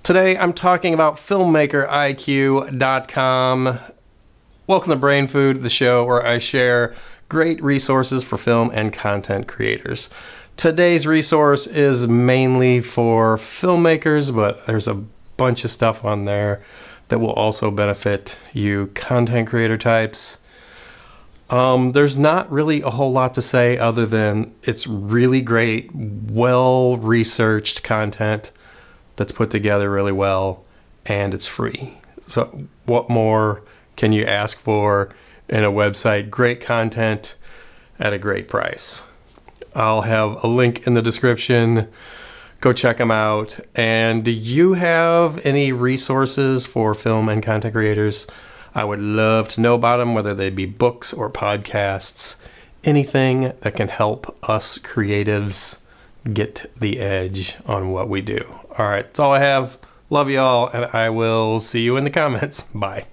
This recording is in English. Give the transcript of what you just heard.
Today I'm talking about filmmakeriq.com. Welcome to Brain Food, the show where I share great resources for film and content creators. Today's resource is mainly for filmmakers, but there's a bunch of stuff on there that will also benefit you content creator types. There's not really a whole lot to say other than it's really great, well-researched content that's put together really well, and it's free. So what more can you ask for in a website? Great content at a great price. I'll have a link in the description. Go check them out. And do you have any resources for film and content creators? I would love to know about them, whether they be books or podcasts, anything that can help us creatives get the edge on what we do. All right, that's all I have. Love you all, and I will see you in the comments. Bye.